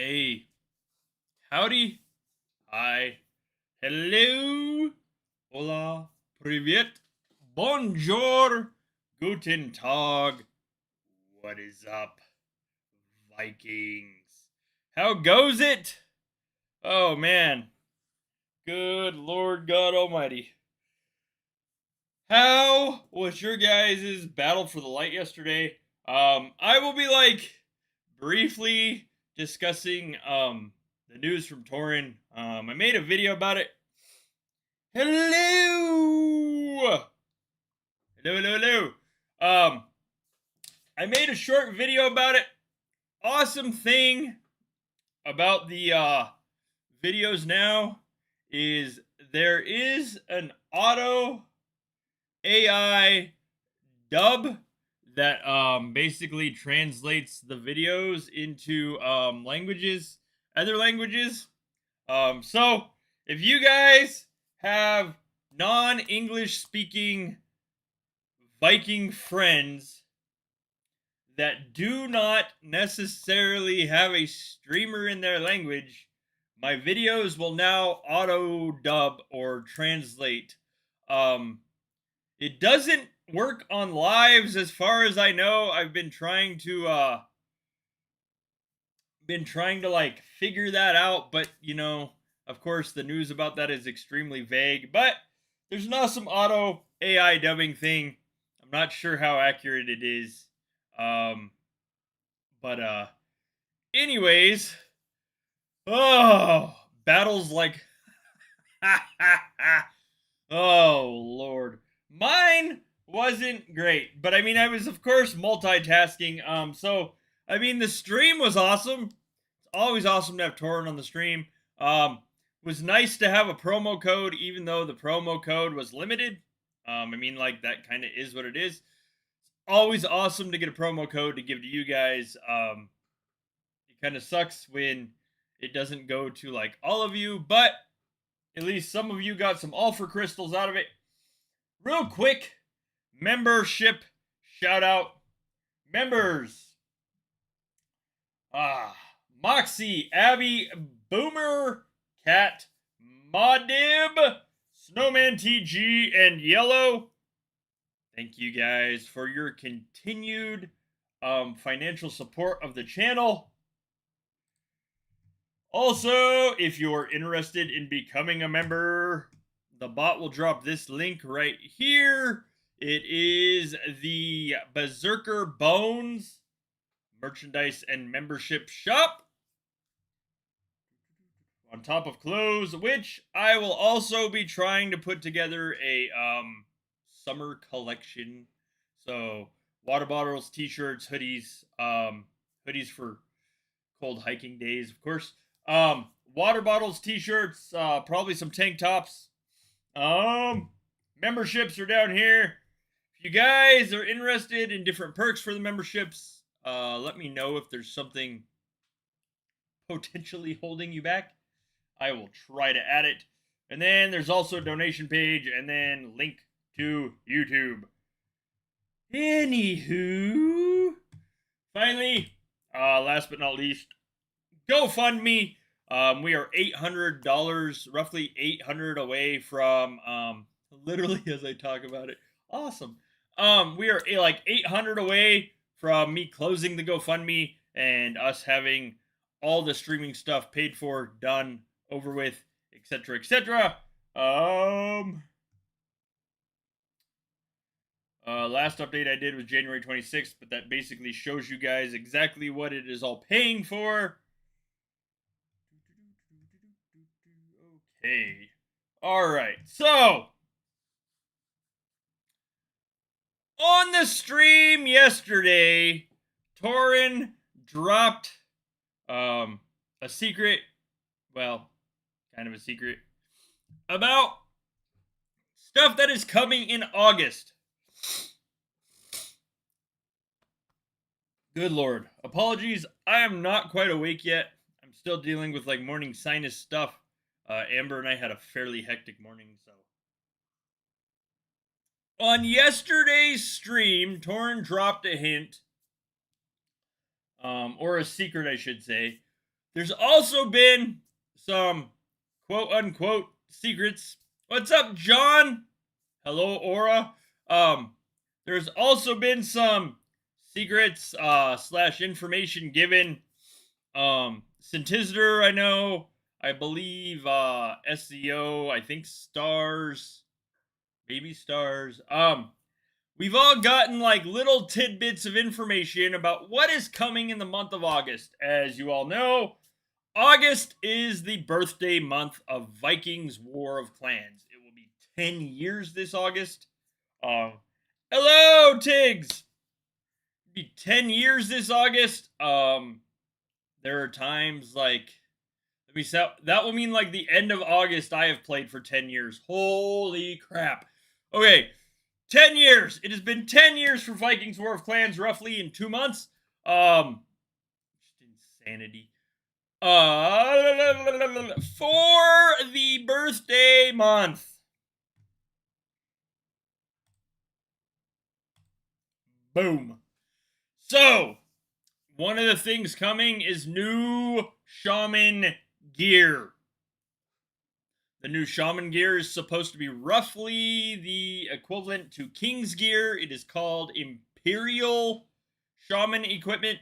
Hey, howdy, hi, hello, hola, privet, bonjour, guten tag, what is up, Vikings? How goes it? Oh man, good Lord God Almighty. How was your guys' battle for the light yesterday? I will be briefly discussing the news from Torin. I made a video about it. Hello, hello. Um, I made a short video about it. Awesome thing about the videos now is there is an auto AI dub that basically translates the videos into other languages. So if you guys have non-English speaking Viking friends that do not necessarily have a streamer in their language, my videos will now auto dub or translate. It doesn't work on lives as far as I know. I've been trying to figure that out, but of course the news about that is extremely vague. But there's an awesome auto AI dubbing thing. I'm not sure how accurate it is. Um but anyways, oh, battles like oh Lord. Mine wasn't great, but I mean I was of course multitasking. So I mean the stream was awesome. It's always awesome to have Torrent on the stream. Was nice to have a promo code, even though the promo code was limited. I mean, like that kind of is what it is. Always awesome to get a promo code to give to you guys. It kind of sucks when it doesn't go to like all of you, but at least some of you got some all for crystals out of it. Real quick, membership shout out. Members. Moxie, Abby, Boomer, Cat, Modib, Snowman TG, and Yellow. Thank you guys for your continued financial support of the channel. Also, if you're interested in becoming a member, the bot will drop this link right here. It is the Berserkr Bones merchandise and membership shop. On top of clothes, which I will also be trying to put together a summer collection. So water bottles, t-shirts, hoodies, hoodies for cold hiking days, of course. Water bottles, t-shirts, probably some tank tops. Memberships are down here. If you guys are interested in different perks for the memberships, let me know if there's something potentially holding you back. I will try to add it. And then there's also a donation page and then link to YouTube. Anywho, finally, last but not least, GoFundMe. We are $800, roughly 800 away from, literally as I talk about it, awesome. We are like 800 away from me closing the GoFundMe and us having all the streaming stuff paid for, done, over with, etc., etc. Last update I did was January 26th, but that basically shows you guys exactly what it is all paying for. Okay. All right. So, on the stream yesterday, Torin dropped a secret, well, kind of a secret, about stuff that is coming in August. Good Lord. Apologies. I am not quite awake yet. I'm still dealing with like morning sinus stuff. Amber and I had a fairly hectic morning, so. On yesterday's stream, Torn dropped a hint, or a secret, I should say, There's also been some quote unquote secrets. What's up, John? Hello, Aura. There's also been some secrets slash information given. Syntizitor, I know. I believe SEO, I think stars, baby stars. We've all gotten like little tidbits of information about what is coming in the month of August. As you all know, August is the birthday month of Vikings War of Clans. It will be 10 years this August. Hello, Tiggs! It'll be 10 years this August. There are times like, let me say, that will mean like the end of August I have played for 10 years. Holy crap. Okay, 10 years. It has been 10 years for Vikings War of Clans, roughly in 2 months. Just insanity. For the birthday month. Boom. So, one of the things coming is new shaman gear. The new shaman gear is supposed to be roughly the equivalent to King's gear. It is called Imperial Shaman equipment.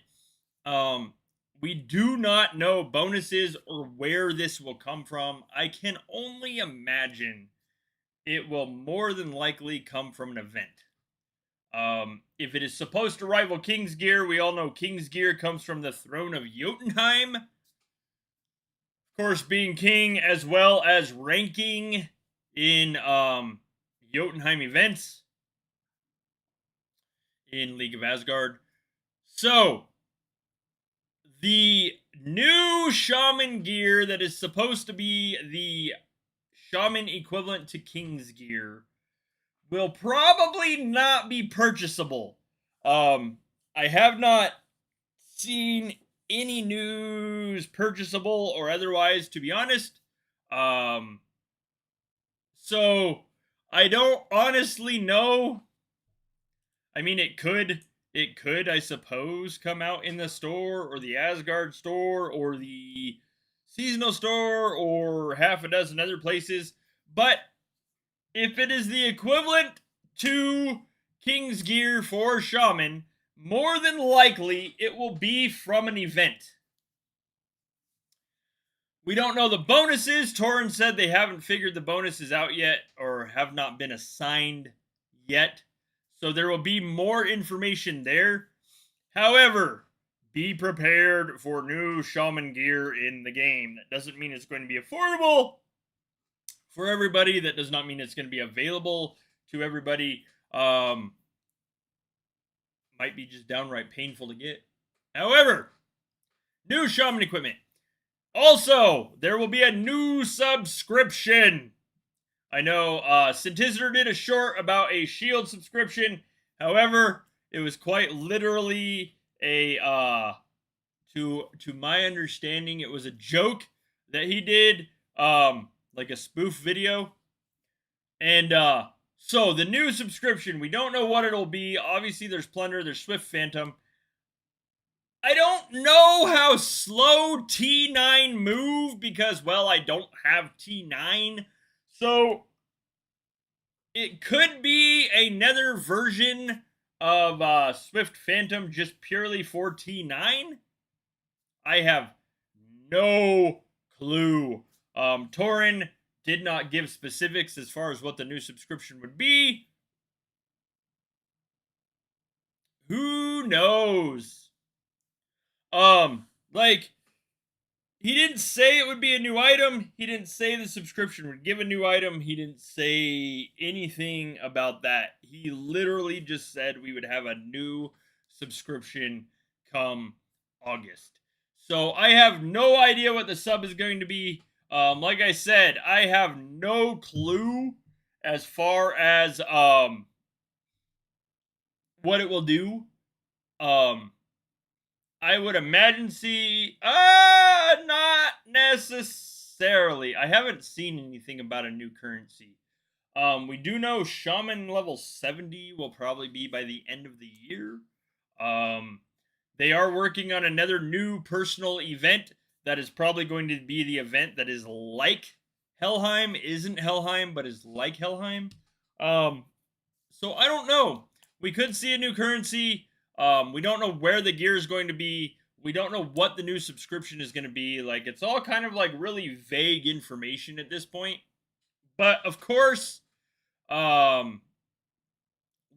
We do not know bonuses or where this will come from. I can only imagine it will more than likely come from an event. If it is supposed to rival King's gear, we all know King's gear comes from the throne of Jotunheim. Of course, being king as well as ranking in Jotunheim events in League of Asgard. So, the new shaman gear that is supposed to be the shaman equivalent to King's gear will probably not be purchasable. I have not seen any news purchasable or otherwise, to be honest. So I don't honestly know. I mean, it could, I suppose, come out in the store or the Asgard store or the seasonal store or half a dozen other places. But if it is the equivalent to King's gear for Shaman, more than likely it will be from an event. We don't know the bonuses. Torrin said they haven't figured the bonuses out yet or have not been assigned yet. So there will be more information there. However, be prepared for new shaman gear in the game. That doesn't mean it's going to be affordable for everybody. That does not mean it's going to be available to everybody. Might be just downright painful to get. However, new shaman equipment. Also, there will be a new subscription. I know Syntizitor did a short about a Shield subscription. However, it was quite literally a to my understanding, it was a joke that he did, like a spoof video. And so the new subscription, we don't know what it'll be. Obviously, there's Plunder, there's Swift Phantom. I don't know how slow T9 move because, well, I don't have T9. So it could be another version of Swift Phantom just purely for T9. I have no clue. Torrin did not give specifics as far as what the new subscription would be. Who knows? Like, he didn't say it would be a new item. He didn't say the subscription would give a new item. He didn't say anything about that. He literally just said we would have a new subscription come August. So I have no idea what the sub is going to be. Like I said, I have no clue as far as what it will do. I would imagine not necessarily. I haven't seen anything about a new currency. We do know Shaman level 70 will probably be by the end of the year. They are working on another new personal event that is probably going to be the event that is like Helheim, isn't Helheim, but is like Helheim. So I don't know. We could see a new currency. We don't know where the gear is going to be. We don't know what the new subscription is going to be. Like, it's all kind of like really vague information at this point. But of course,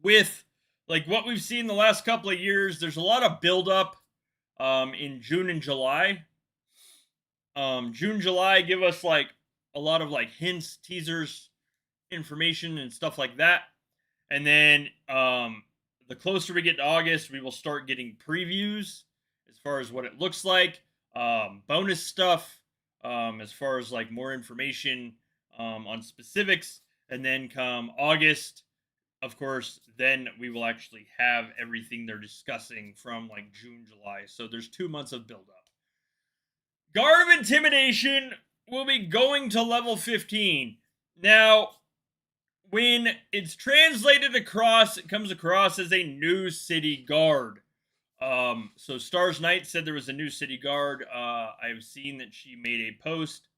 with like what we've seen the last couple of years, there's a lot of buildup in June and July. June, July give us like a lot of like hints, teasers, information, and stuff like that. And then the closer we get to August, we will start getting previews as far as what it looks like, bonus stuff, as far as like more information on specifics. And then come August, of course, then we will actually have everything they're discussing from like June, July. So there's 2 months of buildup. Guard of Intimidation will be going to level 15. Now, when it's translated across, it comes across as a new city guard. So Stars Knight said there was a new city guard. I've seen that she made a post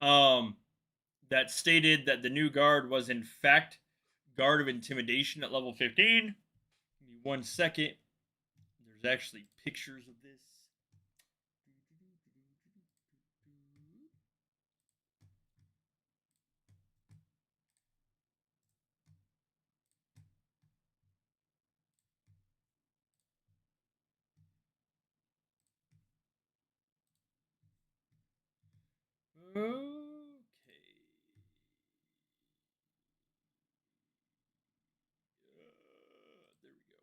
that stated that the new guard was in fact Guard of Intimidation at level 15. Give me 1 second. There's actually pictures of this. Okay. There we go.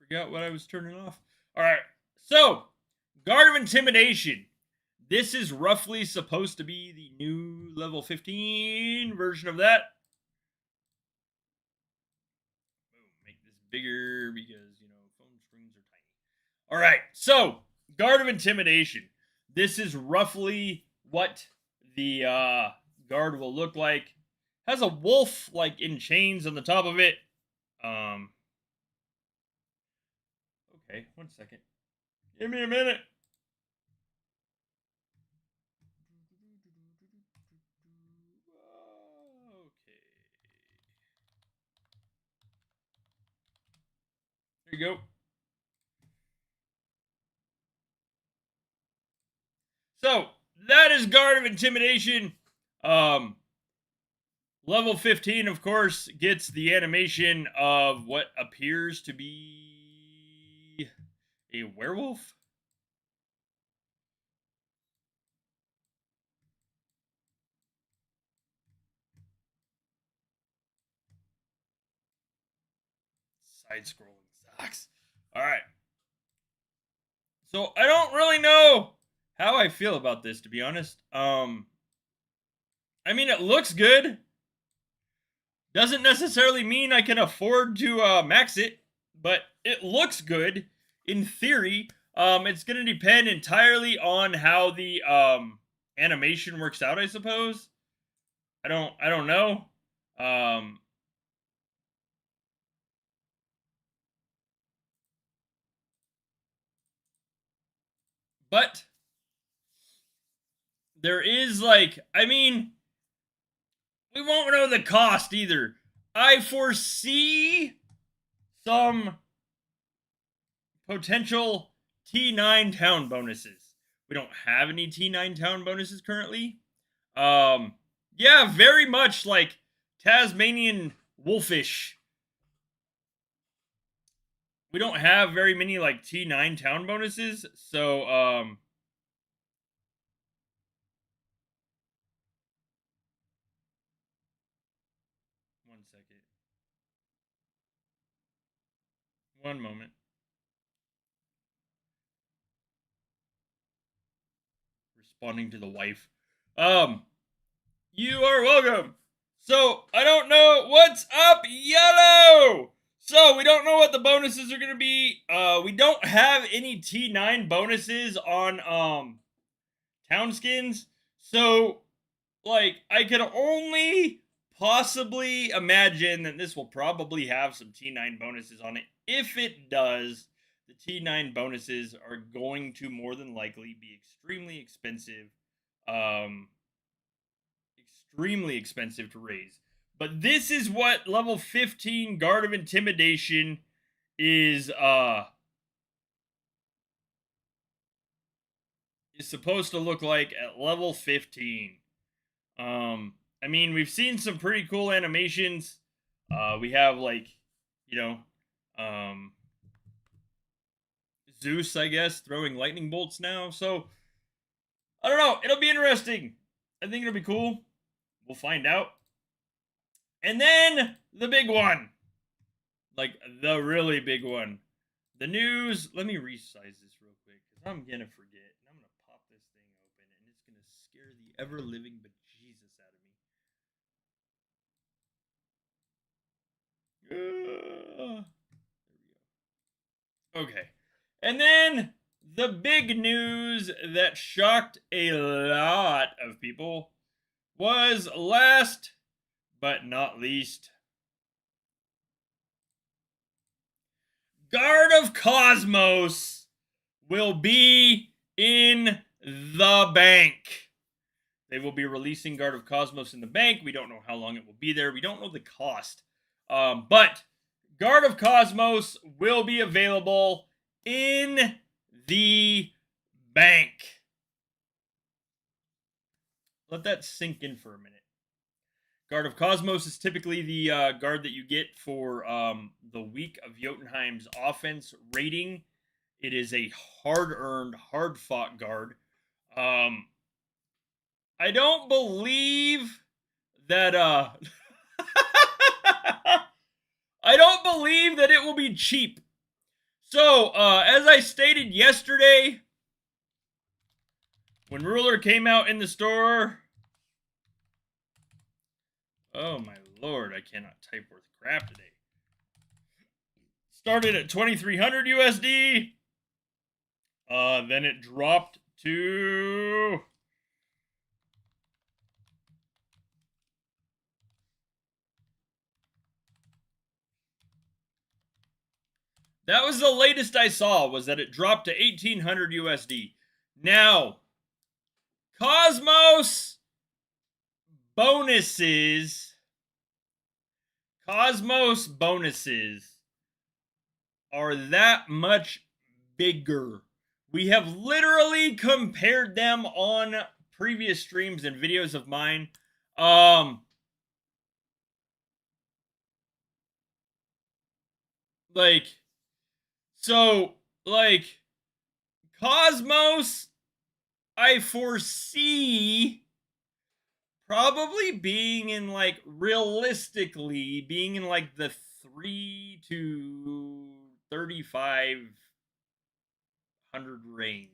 Forgot what I was turning off. All right. So, Guard of Intimidation. This is roughly supposed to be the new level 15 version of that. Make this bigger because, phone screens are tiny. All right. So, Guard of Intimidation. This is roughly what the guard will look like. Has a wolf like in chains on the top of it. Okay, 1 second. Give me a minute. Okay. There you go. So, that is Guard of Intimidation. Level 15, of course, gets the animation of what appears to be a werewolf. Side-scrolling sucks. All right. So, I don't really know how I feel about this, to be honest. I mean, it looks good. Doesn't necessarily mean I can afford to max it, but it looks good in theory. It's going to depend entirely on how the animation works out, I suppose. I don't know. But there is like, I mean, we won't know the cost either. I foresee some potential T9 town bonuses. We don't have any T9 town bonuses currently. Yeah, very much like Tasmanian wolfish. We don't have very many like T9 town bonuses, so 1 second. 1 moment. Responding to the wife. You are welcome. So, I don't know what's up, yellow. So, we don't know what the bonuses are going to be. We don't have any T9 bonuses on town skins. So, like, I can only possibly imagine that this will probably have some T9 bonuses on it. If it does, the T9 bonuses are going to more than likely be extremely expensive. Extremely expensive to raise. But this is what level 15 Guard of Intimidation is supposed to look like at level 15. I mean, we've seen some pretty cool animations. We have like, you know, Zeus, I guess, throwing lightning bolts now. So I don't know. It'll be interesting. I think it'll be cool. We'll find out. And then the big one. Like the really big one. The news. Let me resize this real quick because I'm going to forget. And I'm going to pop this thing open and it's going to scare the ever living bejesus out of me. There we go. Okay. And then the big news that shocked a lot of people was last but not least, Guard of Cosmos will be in the bank. They will be releasing Guard of Cosmos in the bank. We don't know how long it will be there. We don't know the cost. But Guard of Cosmos will be available in the bank. Let that sink in for a minute. Guard of Cosmos is typically the guard that you get for the week of Jotunheim's offense rating. It is a hard-earned, hard-fought guard. I don't believe that I don't believe that it will be cheap. So, as I stated yesterday, when Ruler came out in the store, oh my lord, I cannot type worth crap today. Started at 2,300 USD. Then it dropped to that was the latest I saw, was that it dropped to 1,800 USD. Now, Cosmos bonuses are that much bigger. We have literally compared them on previous streams and videos of mine. Cosmos, I foresee probably being in realistically being in the 3 to 3,500 range.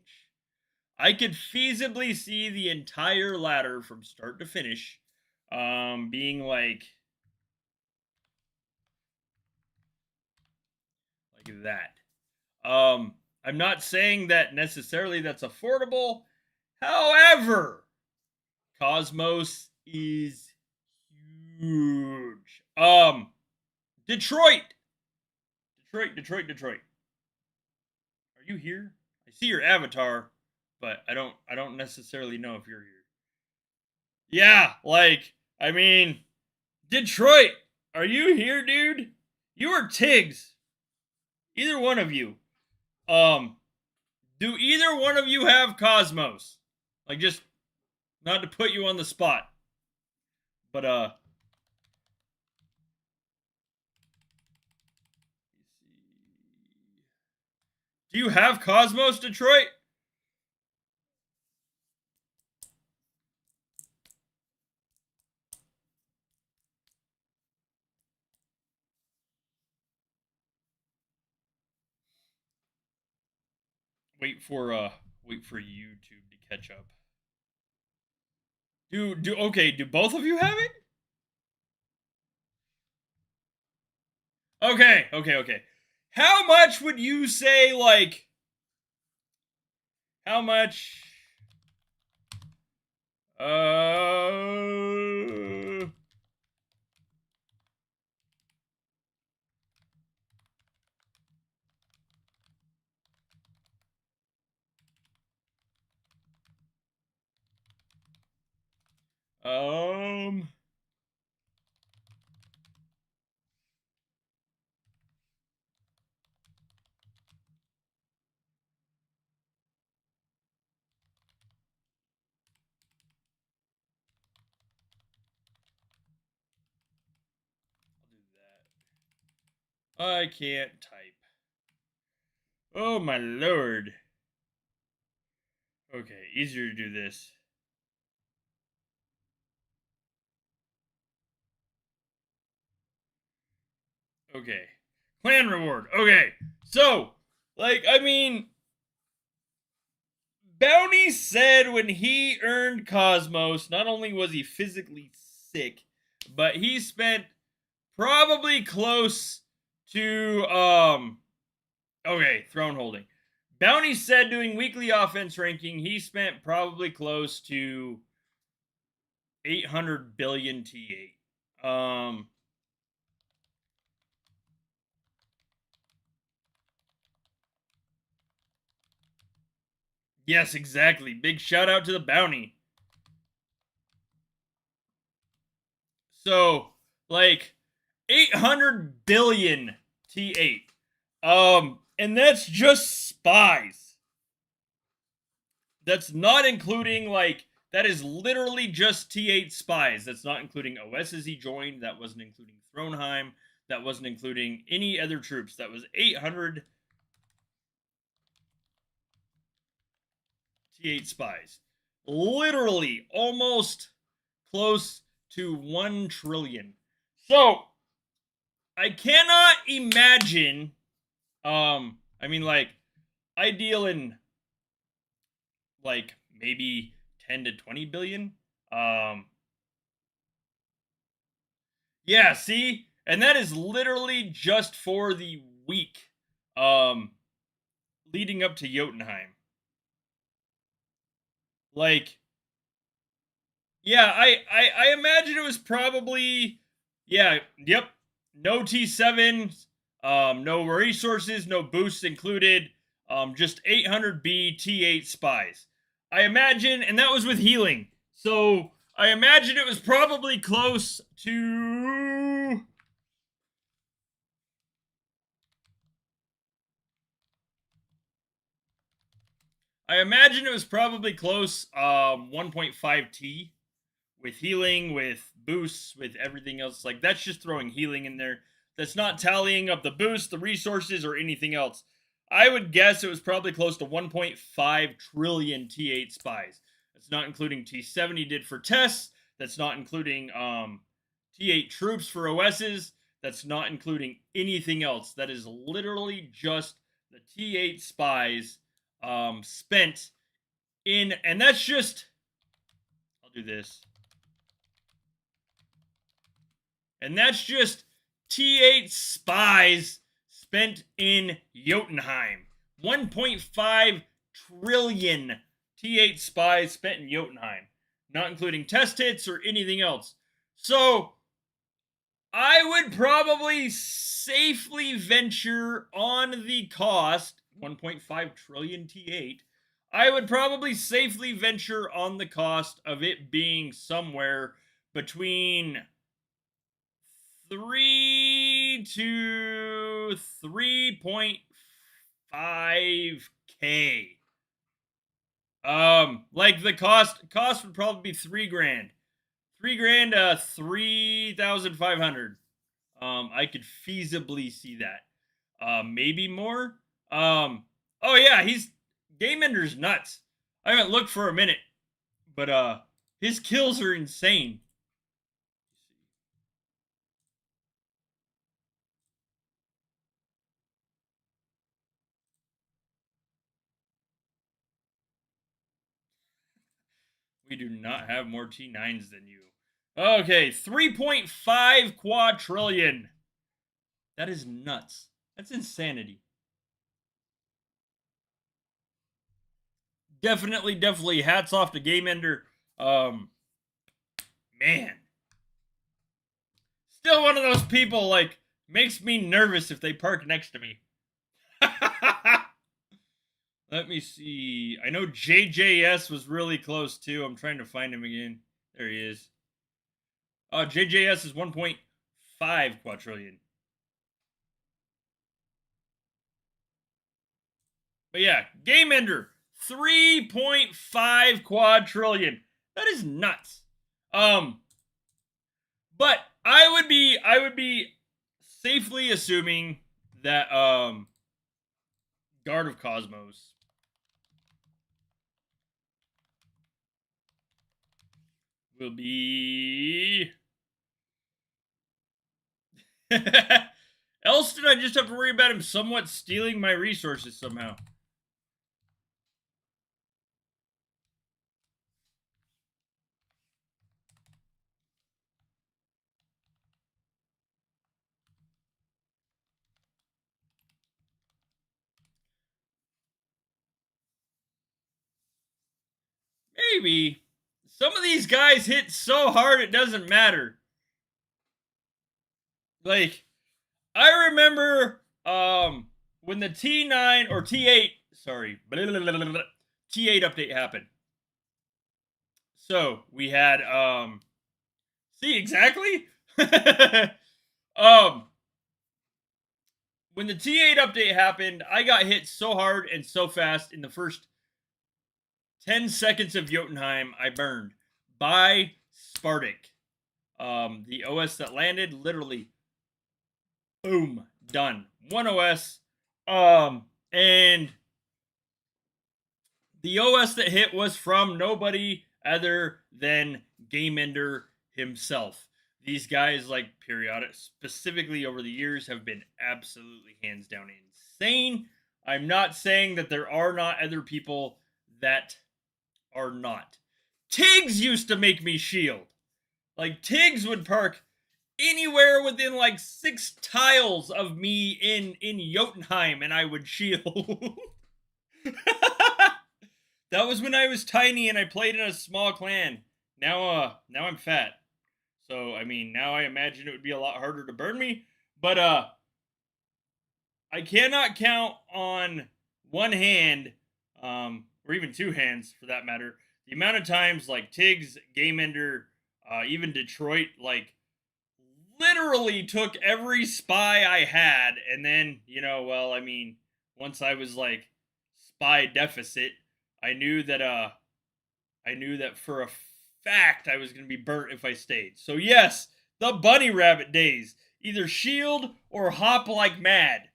I could feasibly see the entire ladder from start to finish being like that. I'm not saying that necessarily that's affordable. However, Cosmos is huge. Detroit. Are you here? I see your avatar, but I don't necessarily know if you're here. Yeah, I mean, Detroit, are you here, dude? You or Tiggs? Either one of you. Do either one of you have Cosmos? Just not to put you on the spot. But do you have Cosmos, Detroit? Wait for YouTube to catch up. Do both of you have it? Okay. How much would you say, how much? Um. I'll do that. I can't type. Oh my lord. Okay, easier to do this. Okay. Clan reward. Okay. So, like, I mean, Bounty said when he earned Cosmos, not only was he physically sick, but he spent probably close to okay, throne holding. Bounty said doing weekly offense ranking, he spent probably close to 800 billion T8. Yes, exactly. Big shout out to the Bounty. So, like 800 billion T8. And that's just spies. That's not including like that is literally just T8 spies. That's not including OSs he joined. That wasn't including Throneheim. That wasn't including any other troops. That was 800 T8 spies. Literally almost close to 1 trillion. So, I cannot imagine I mean like I deal in like maybe 10 to 20 billion. Yeah, see? And that is literally just for the week um leading up to Jotunheim. Like yeah, I imagine it was probably yeah, yep. No T7, no resources, no boosts included. Just 800B T8 spies. I imagine, and that was with healing. So I imagine it was probably close to. I imagine it was probably close 1.5 T with healing, with boosts, with everything else. Like that's just throwing healing in there. That's not tallying up the boosts, the resources, or anything else. I would guess it was probably close to 1.5 trillion T8 spies. That's not including T7 he did for tests. That's not including T8 troops for OSs. That's not including anything else. That is literally just the T8 spies spent in, and that's just. I'll do this. And that's just T8 spies spent in Jotunheim. 1.5 trillion T8 spies spent in Jotunheim, not including test hits or anything else. So I would probably safely venture on the cost 1.5 trillion T8. I would probably safely venture on the cost of it being somewhere between 3 to 3.5K. Like the cost would probably be 3 grand. 3 grand, 3,500. I could feasibly see that. Maybe more. Oh yeah, he's Game Ender's nuts. I haven't looked for a minute, but his kills are insane. We do not have more T9s than you. Okay, 3.5 quadrillion. That is nuts. That's insanity. Definitely hats off to Game Ender. Man. Still one of those people, like, makes me nervous if they park next to me. Let me see. I know JJS was really close too. I'm trying to find him again. There he is. JJS is 1.5 quadrillion. But yeah, Game Ender, 3.5 quadrillion. That is nuts. But I would be safely assuming that Guard of Cosmos will be Elston. I just have to worry about him somewhat stealing my resources somehow. Maybe. Some of these guys hit so hard it doesn't matter. Like, I remember when the T9 or T8, sorry, T8 update happened. So we had see exactly? When the T8 update happened, I got hit so hard and so fast in the first 10 seconds of Jotunheim, I burned by Spartak. The OS that landed, literally, boom, done. One OS. And the OS that hit was from nobody other than Game Ender himself. These guys, like periodic, specifically over the years, have been absolutely hands down insane. I'm not saying that there are not other people that are not. Tiggs used to make me shield. Like, Tiggs would park anywhere within like 6 tiles of me in Jotunheim, and I would shield. That was when I was tiny and I played in a small clan. Now I'm fat. So, I mean, now I imagine it would be a lot harder to burn me. But, I cannot count on one hand, or even two hands for that matter, the amount of times, like, Tiggs, Game Ender, even Detroit, like, literally took every spy I had. And then, well, I mean, once I was, like, spy deficit, I knew that for a fact I was going to be burnt if I stayed. So yes, the bunny rabbit days. Either shield or hop like mad.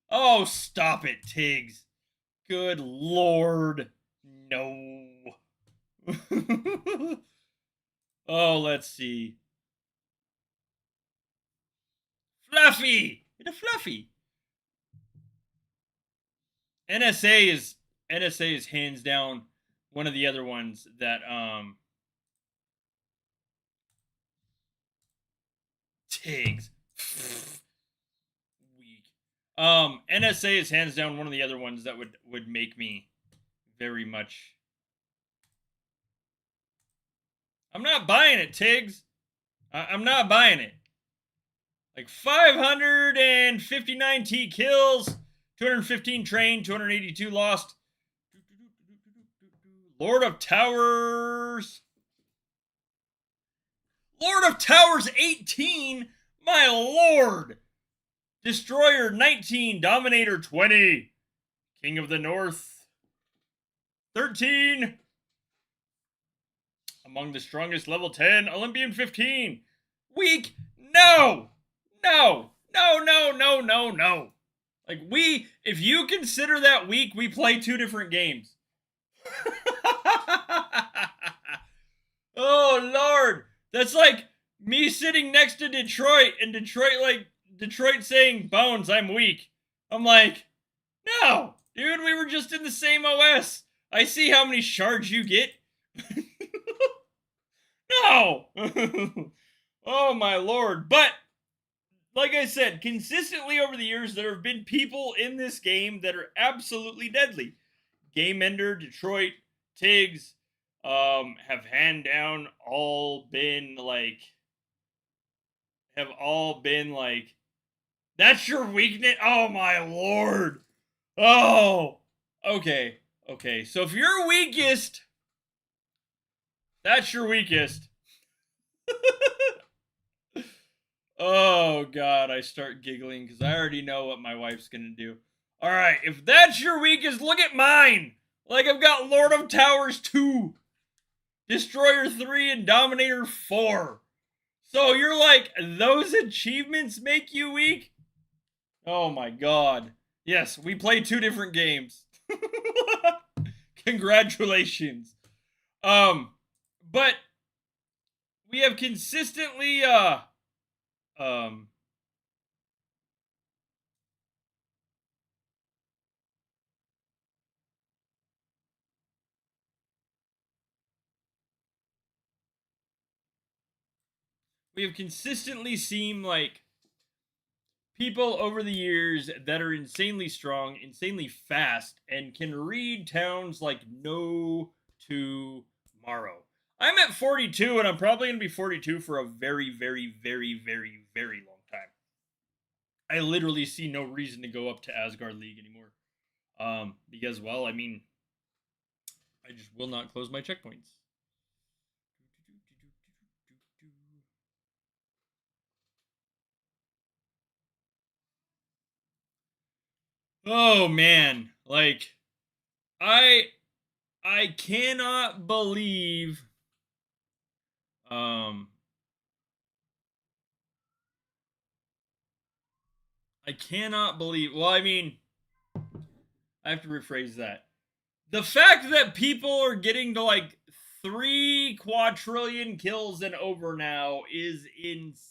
Oh, stop it, Tiggs. Good lord. No. Oh, let's see. Fluffy. It's a Fluffy. NSA is hands down one of the other ones that Tiggs weak. NSA is hands down one of the other ones that would make me very much. I'm not buying it, Tiggs. I'm not buying it. Like 559 T kills, 215 trained, 282 lost. Lord of Towers. Lord of Towers 18. My lord. Destroyer 19. Dominator 20. King of the North 13. Among the strongest level 10. Olympian 15. Weak. No. No. No, no, no, no, no. Like, if you consider that weak, we play two different games. Oh, Lord. That's like me sitting next to Detroit and Detroit saying, Bones, I'm weak. I'm like, no, dude, we were just in the same OS. I see how many shards you get. No. Oh, my Lord. But, like I said, consistently over the years, there have been people in this game that are absolutely deadly. Game Ender, Detroit, Tiggs, have all been like, that's your weakness? Oh, my lord. Oh, okay. Okay, so if you're weakest, that's your weakest. Oh god, I start giggling because I already know what my wife's gonna do. Alright, if that's your weakest, look at mine! Like I've got Lord of Towers 2, Destroyer 3, and Dominator 4. So you're like, those achievements make you weak? Oh my god. Yes, we play 2 different games. Congratulations. But we have consistently um we have consistently seen like people over the years that are insanely strong, insanely fast, and can read towns like no tomorrow. I'm at 42, and I'm probably going to be 42 for a very, very, very, very, very long time. I literally see no reason to go up to Asgard League anymore. Because, well, I mean, I just will not close my checkpoints. Oh man, like I I cannot believe um I cannot believe. Well, I mean, I have to rephrase that. The fact that people are getting to like 3 quadrillion kills and over now is insane.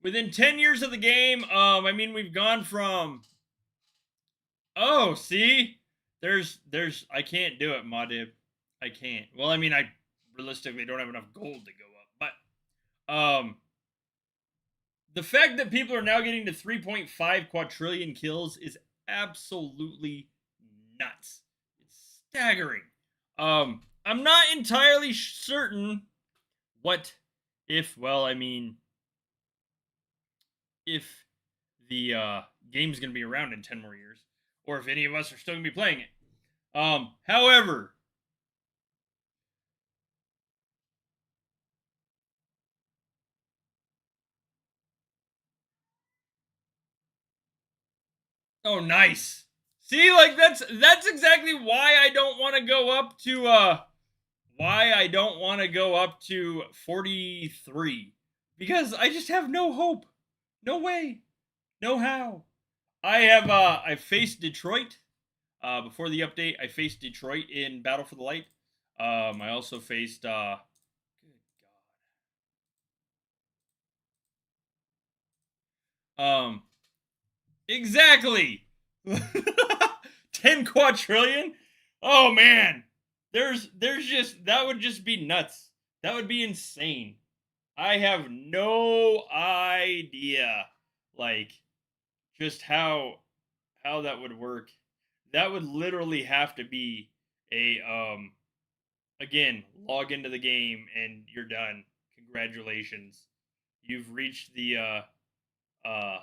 Within 10 years of the game, I mean, we've gone from. Oh, see, I can't do it, Modib. I can't. Well, I mean, I realistically don't have enough gold to go up, but the fact that people are now getting to 3.5 quadrillion kills is absolutely nuts. It's staggering. I'm not entirely certain what if, well, I mean, if the game's going to be around in 10 more years, or if any of us are still going to be playing it. However, oh, nice. See, like that's exactly why I don't want to go up to 43 because I just have no hope. No way. No how. I faced Detroit before the update. I faced Detroit in Battle for the Light. I also faced good god. Exactly. 10 quadrillion? Oh man. There's just that would just be nuts. That would be insane. I have no idea like just how that would work. That would literally have to be a again, log into the game and you're done. Congratulations. You've reached uh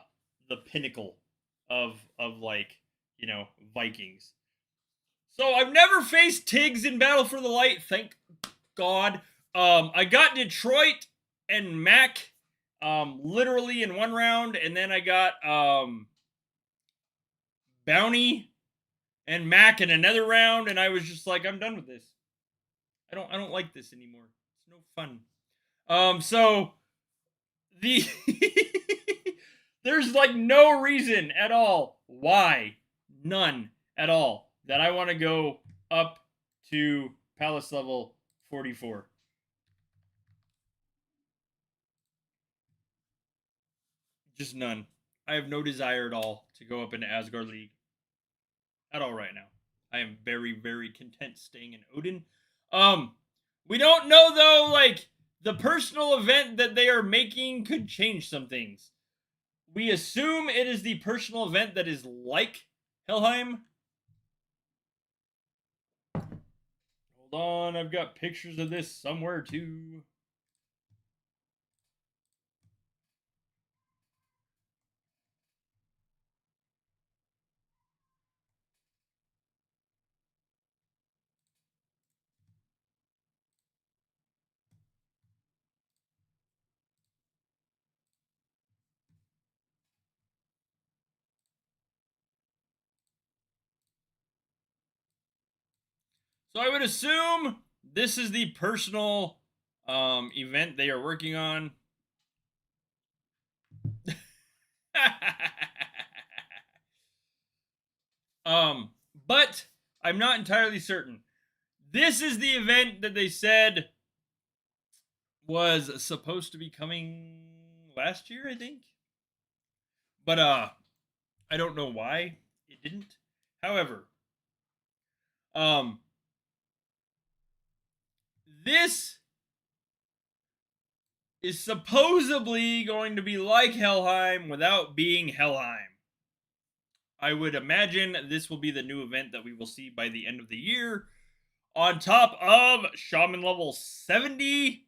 the pinnacle of like, you know, Vikings. So I've never faced Tiggs in Battle for the Light, thank God. I got Detroit and Mac literally in one round, and then I got Bounty and Mac in another round, and I was just like, I'm done with this. I don't like this anymore. It's no fun. So the there's like no reason at all why, none at all, that I want to go up to Palace level 44. Just none. I have no desire at all to go up into Asgard League at all right now. I am very, very content staying in Odin. Um, we don't know though, like the personal event that they are making could change some things. We assume it is the personal event that is like Helheim. Hold on, I've got pictures of this somewhere too. So I would assume this is the personal event they are working on. um, but I'm not entirely certain. This is the event that they said was supposed to be coming last year, I think. But I don't know why it didn't. However, um this is supposedly going to be like Helheim without being Helheim. I would imagine this will be the new event that we will see by the end of the year. On top of Shaman level 70.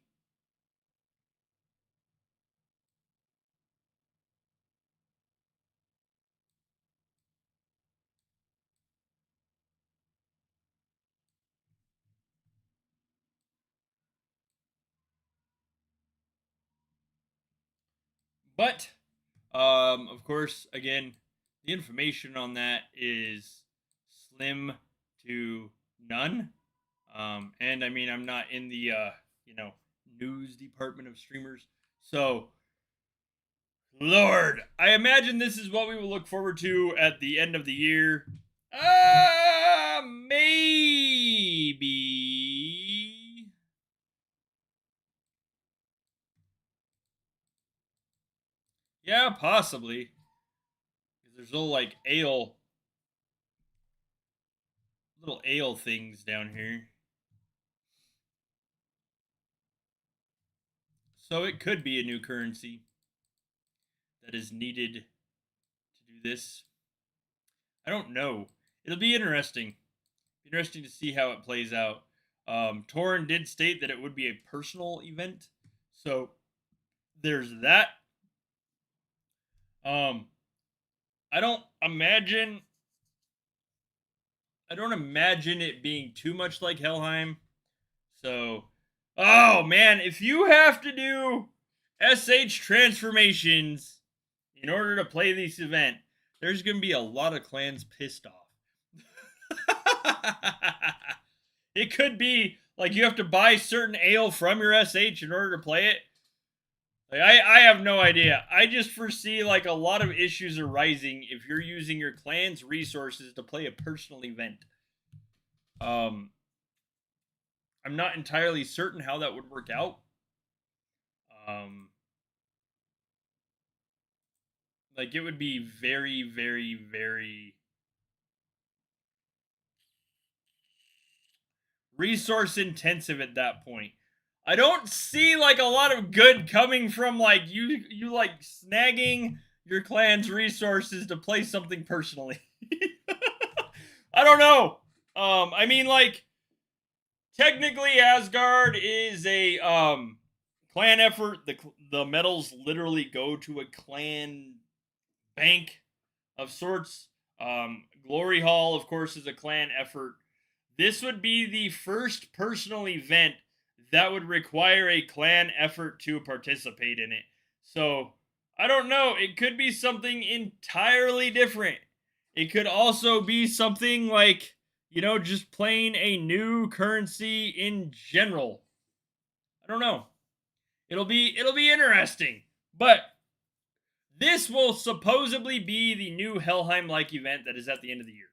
But, of course, again, the information on that is slim to none. And I mean, I'm not in the, news department of streamers. So, Lord, I imagine this is what we will look forward to at the end of the year. Maybe. Yeah, possibly. Because there's little ale things down here. So it could be a new currency that is needed to do this. I don't know. It'll be interesting. Interesting to see how it plays out. Torrin did state that it would be a personal event, so there's that. Um, I don't imagine. I don't imagine it being too much like Helheim. So, oh man, if you have to do SH transformations in order to play this event, there's gonna be a lot of clans pissed off. It could be like you have to buy certain ale from your SH in order to play it. Like, I have no idea. I just foresee like a lot of issues arising if you're using your clan's resources to play a personal event. Um, I'm not entirely certain how that would work out. Um, like it would be very, very, very resource intensive at that point. I don't see like a lot of good coming from like you like snagging your clan's resources to play something personally. I don't know. I mean like technically Asgard is a clan effort. The medals literally go to a clan bank of sorts. Glory Hall, of course, is a clan effort. This would be the first personal event that would require a clan effort to participate in it. So, I don't know. It could be something entirely different. It could also be something like, just playing a new currency in general. I don't know. It'll be interesting. But this will supposedly be the new Helheim like event that is at the end of the year.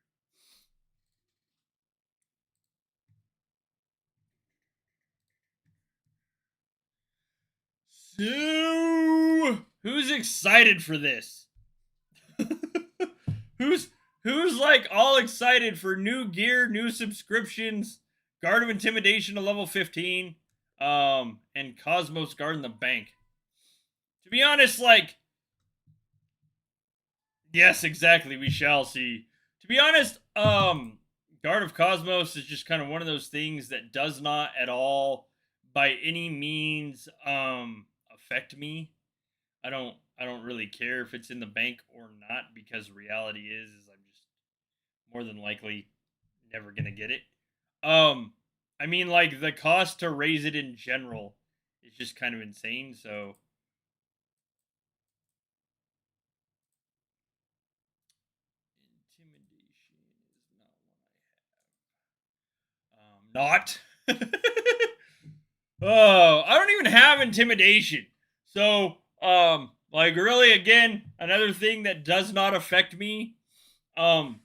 So, who's excited for this? who's who's like all excited for new gear, new subscriptions, Guard of Intimidation to level 15, and Cosmos Guard in the Bank? To be honest, like, yes, exactly, we shall see. To be honest, Guard of Cosmos is just kind of one of those things that does not at all by any means affect me. I don't really care if it's in the bank or not because reality is I'm just more than likely never gonna get it. I mean like the cost to raise it in general is just kind of insane. So intimidation is not one I have. not. Oh, I don't even have intimidation. So, like really again, another thing that does not affect me. Um,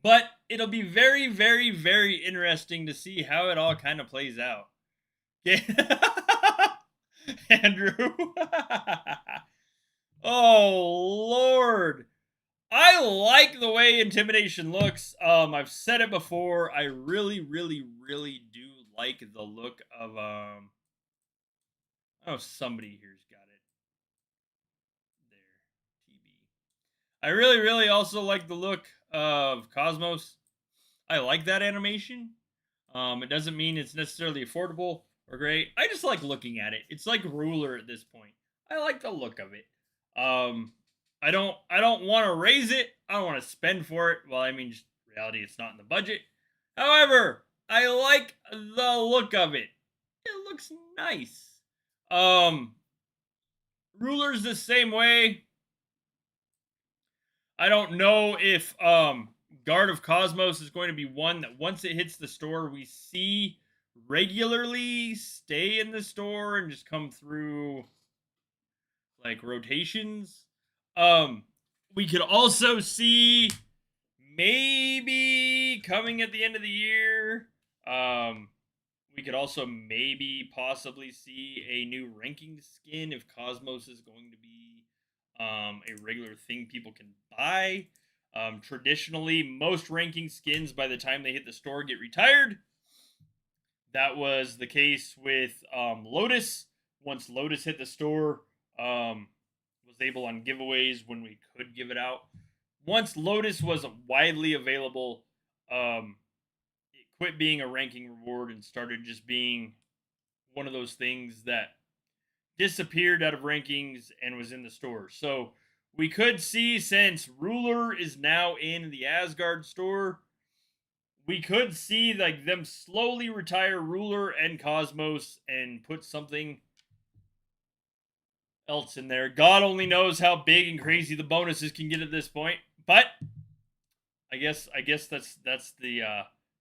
but it'll be very, very, very interesting to see how it all kind of plays out. Yeah. Andrew. Oh Lord. I like the way intimidation looks. I've said it before. I really, really, really do like the look of oh, somebody here's got it. There. TB. I really, really also like the look of Cosmos. I like that animation. It doesn't mean it's necessarily affordable or great. I just like looking at it. It's like Ruler at this point. I like the look of it. Um, I don't want to raise it. I don't want to spend for it. Well, I mean, just reality, it's not in the budget. However, I like the look of it. It looks nice. Um, Ruler's the same way. I don't know if Guard of Cosmos is going to be one that once it hits the store, we see regularly stay in the store and just come through like rotations. We could also see maybe coming at the end of the year. We could also maybe possibly see a new ranking skin if Cosmos is going to be a regular thing people can buy. Traditionally, most ranking skins by the time they hit the store get retired. That was the case with Lotus. Once Lotus hit the store, was able on giveaways when we could give it out. Once Lotus was widely available, it quit being a ranking reward and started just being one of those things that disappeared out of rankings and was in the store. So we could see, since Ruler is now in the Asgard store, we could see like them slowly retire Ruler and Cosmos and put something else in there. God only knows how big and crazy the bonuses can get at this point, but I guess that's the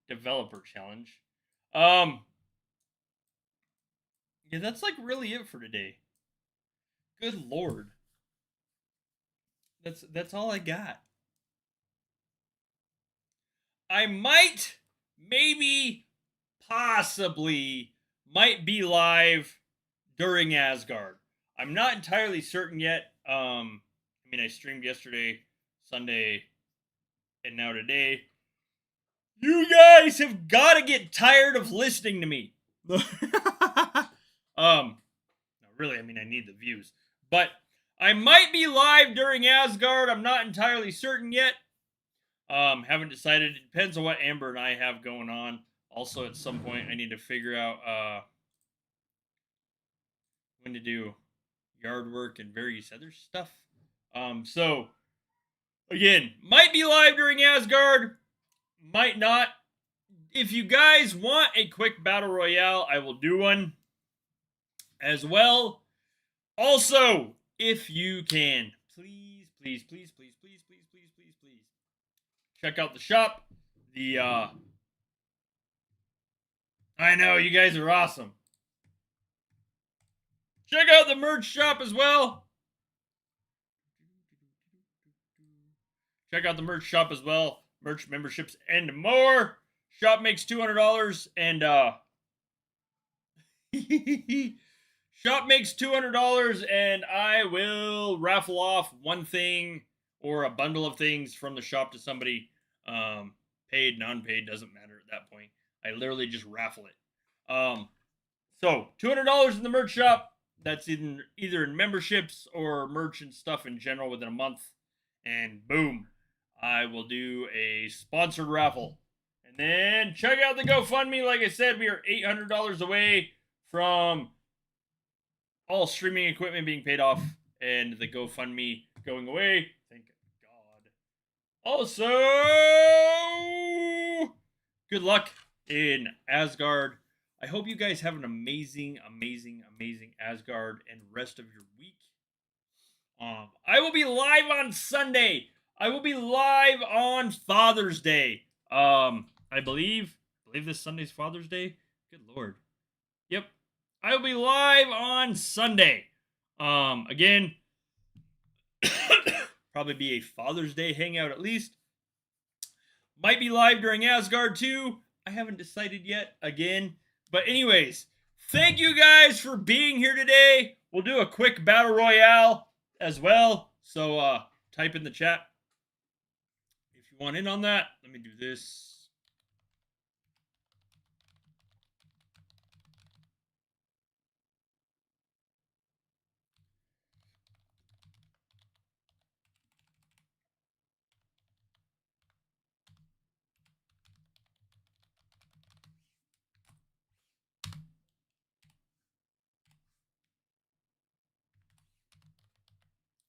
developer challenge. Yeah, that's like really it for today. Good lord. That's all I got. I might, maybe, possibly, might be live during Asgard. I'm not entirely certain yet. I mean, I streamed yesterday, Sunday, and now today. You guys have got to get tired of listening to me. No, really, I mean, I need the views. But I might be live during Asgard. I'm not entirely certain yet. Haven't decided. It depends on what Amber and I have going on. Also, at some point, I need to figure out when to do yard work and various other stuff. So again, might be live during Asgard, might not. If you guys want a quick battle royale, I will do one as well. Also, if you can, please, please, please, please, please, please, please, please, please, check out the shop. I know you guys are awesome. Check out the merch shop as well. Check out the merch shop as well. Merch, memberships, and more. Shop makes $200, and shop makes $200, and I will raffle off one thing or a bundle of things from the shop to somebody. Paid, non-paid, doesn't matter at that point. I literally just raffle it. So $200 in the merch shop. That's either in memberships or merch and stuff in general within a month. And boom, I will do a sponsored raffle. And then check out the GoFundMe. Like I said, we are $800 away from all streaming equipment being paid off and the GoFundMe going away. Thank God. Also, good luck in Asgard. I hope you guys have an amazing, amazing, amazing Asgard and rest of your week. I will be live on Sunday. I will be live on Father's Day. I believe believe this Sunday's Father's Day. Good Lord. Yep. I will be live on Sunday. Again, probably be a Father's Day hangout at least. Might be live during Asgard too. I haven't decided yet again. But anyways, thank you guys for being here today. We'll do a quick battle royale as well. So type in the chat if you want in on that. Let me do this.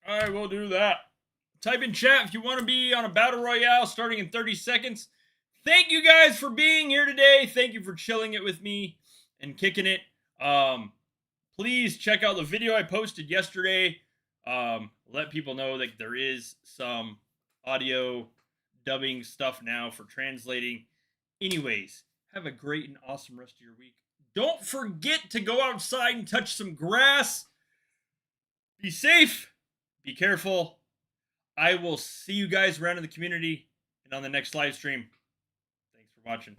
All right, we'll do that. Type in chat if you want to be on a battle royale starting in 30 seconds. Thank you guys for being here today. Thank you for chilling it with me and kicking it. Please check out the video I posted yesterday. Let people know that there is some audio dubbing stuff now for translating. Anyways, have a great and awesome rest of your week. Don't forget to go outside and touch some grass. Be safe. Be careful. I will see you guys around in the community and on the next live stream. Thanks for watching.